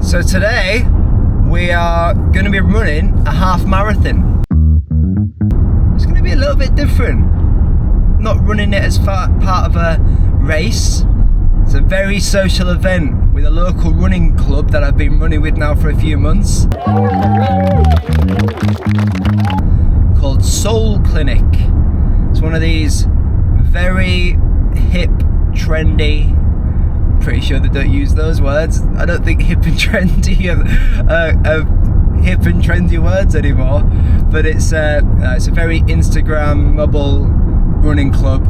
So today we are going to be running a half marathon. It's going to be a little bit different. Not running it as part of a race. It's a very social event with a local running club that I've been running with now for a few months, called Soul Clinic. It's one of these very hip, trendy, pretty sure they don't use those words. I don't think hip and trendy are hip and trendy words anymore, but it's a very Instagrammable running club.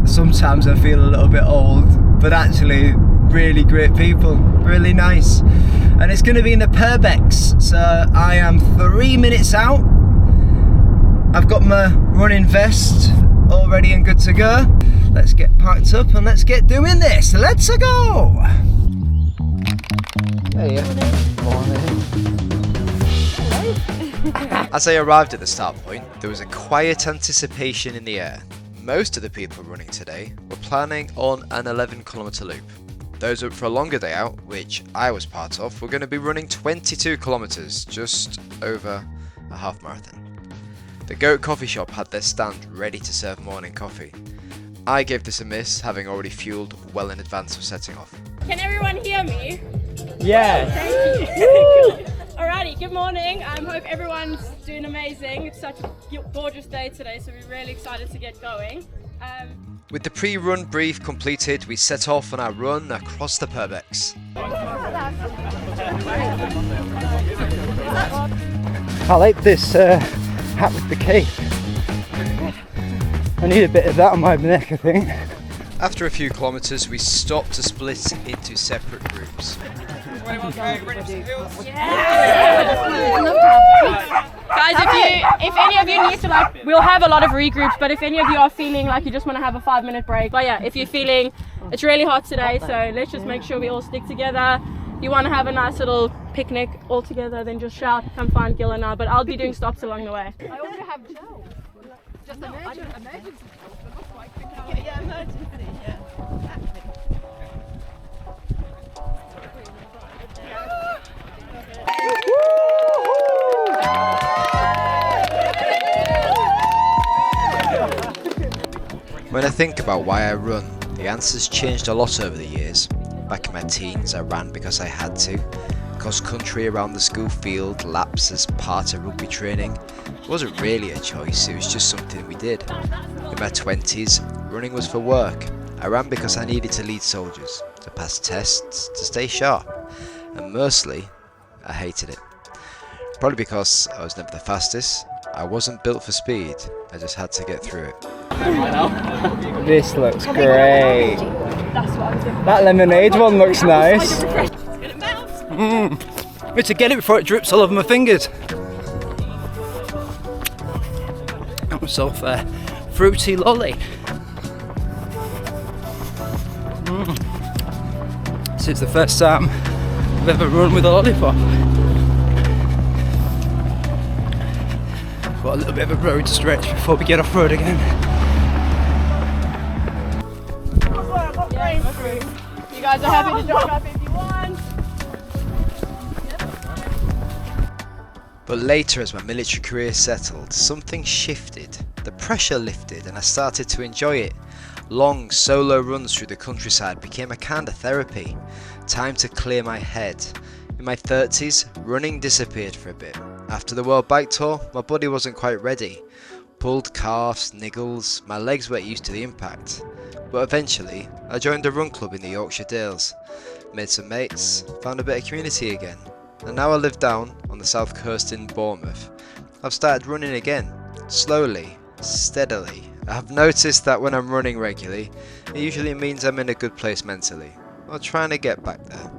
Sometimes I feel a little bit old, but actually really great people, really nice. And it's going to be in the Purbex, so I am 3 minutes out. I've got my running vest all ready and good to go. Let's get packed up and let's get doing this. Let's go! Hey. As I arrived at the start point, there was a quiet anticipation in the air. Most of the people running today were planning on an 11-kilometre loop. Those up for a longer day out, which I was part of, were going to be running 22 kilometres, just over a half marathon. The Goat coffee shop had their stand ready to serve morning coffee. I gave this a miss, having already fueled well in advance of setting off. Can everyone hear me? Yeah. Thank you. Alrighty, good morning. I hope everyone's doing amazing. It's such a gorgeous day today, so we're really excited to get going. With the pre-run brief completed, we set off on our run across the Purbex. I like this hat with the cape. I need a bit of that on my neck, I think. After a few kilometres, we stopped to split into separate groups. Guys, if any of you need to, we'll have a lot of regroups, but if any of you are feeling like you just want to have a 5-minute break, but yeah, if you're feeling it's really hot today, so let's just make sure we all stick together. If you want to have a nice little picnic all together, then just shout, come find Gil and I, but I'll be doing stops along the way. I also have gel. Just emergency. Yeah, emergency, yeah. When I think about why I run, the answer's changed a lot over the years. Back in my teens, I ran because I had to. Cross country around the school field, laps as part of rugby training. It wasn't really a choice, it was just something we did. In my 20s, running was for work. I ran because I needed to lead soldiers, to pass tests, to stay sharp. And mostly, I hated it. Probably because I was never the fastest. I wasn't built for speed, I just had to get through it. This looks great. That lemonade one looks nice. I need to get it before it drips all over my fingers. Got myself a fruity lolly. This is the first time I've ever run with a lollipop. Got a little bit of a road to stretch before we get off road again. You guys are happy to jog up if you want. But later, as my military career settled, something shifted. The pressure lifted and I started to enjoy it. Long solo runs through the countryside became a kind of therapy. Time to clear my head. In my 30s, running disappeared for a bit. After the World Bike Tour, my body wasn't quite ready. Pulled calves, niggles, my legs weren't used to the impact. But eventually, I joined a run club in the Yorkshire Dales. Made some mates, found a bit of community again. And now I live down on the south coast in Bournemouth. I've started running again, slowly, steadily. I have noticed that when I'm running regularly, it usually means I'm in a good place mentally. I'm trying to get back there.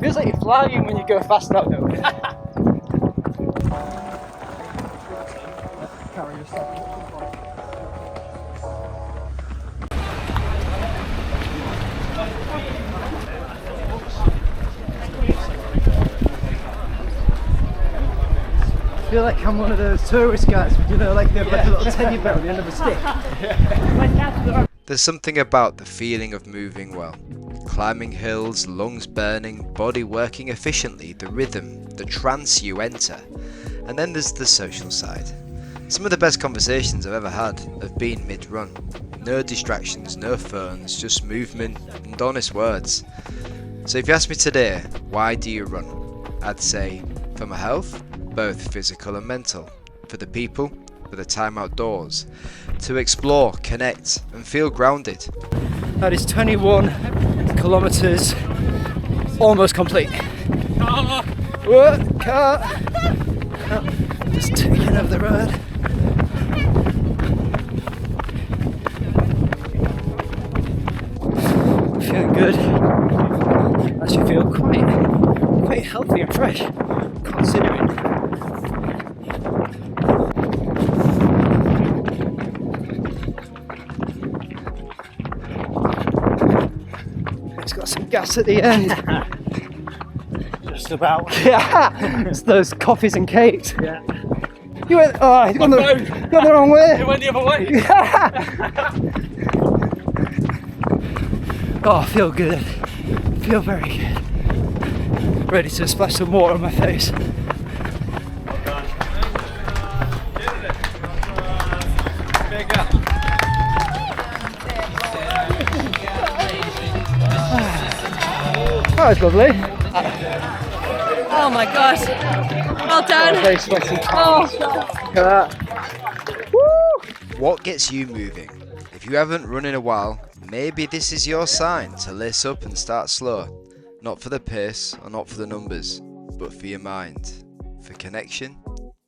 Feels like you're flying when you go fast enough, though. Carry yourself. feel like I'm one of those tourist guys, you know, like they have like a little teddy bear on the end of a stick. There's something about the feeling of moving well. Climbing hills, lungs burning, body working efficiently, the rhythm, the trance you enter. And then there's the social side. Some of the best conversations I've ever had have been mid-run. No distractions, no phones, just movement and honest words. So if you ask me today, why do you run? I'd say, for my health, both physical and mental. For the people, for the time outdoors. To explore, connect and feel grounded. That is 21 kilometres, almost complete. What? Car! Just taking over the road. Feeling good. Actually feel quite healthy and fresh, considering. It's got some gas at the end. Just about. Yeah, it's those coffees and cakes. Yeah. You went. Oh, you've gone the wrong way. It went the other way. Oh, I feel good. Feel very good. Ready to splash some water on my face. That was lovely. Oh my gosh. Well done. Very sweaty. Oh. Look at that. Woo! What gets you moving? If you haven't run in a while, maybe this is your sign to lace up and start slow. Not for the pace or not for the numbers, but for your mind, for connection,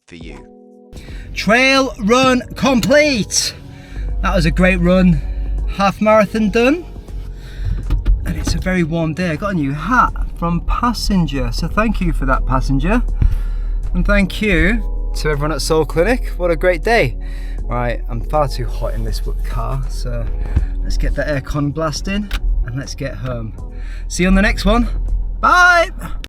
for you. Trail run complete. That was a great run. Half marathon done. And it's a very warm day. I got a new hat from Passenger, so thank you for that, Passenger. And thank you to everyone at Soul Clinic. What a great day. Right, I'm far too hot in this car, so let's get the aircon blasting and let's get home. See you on the next one. Bye.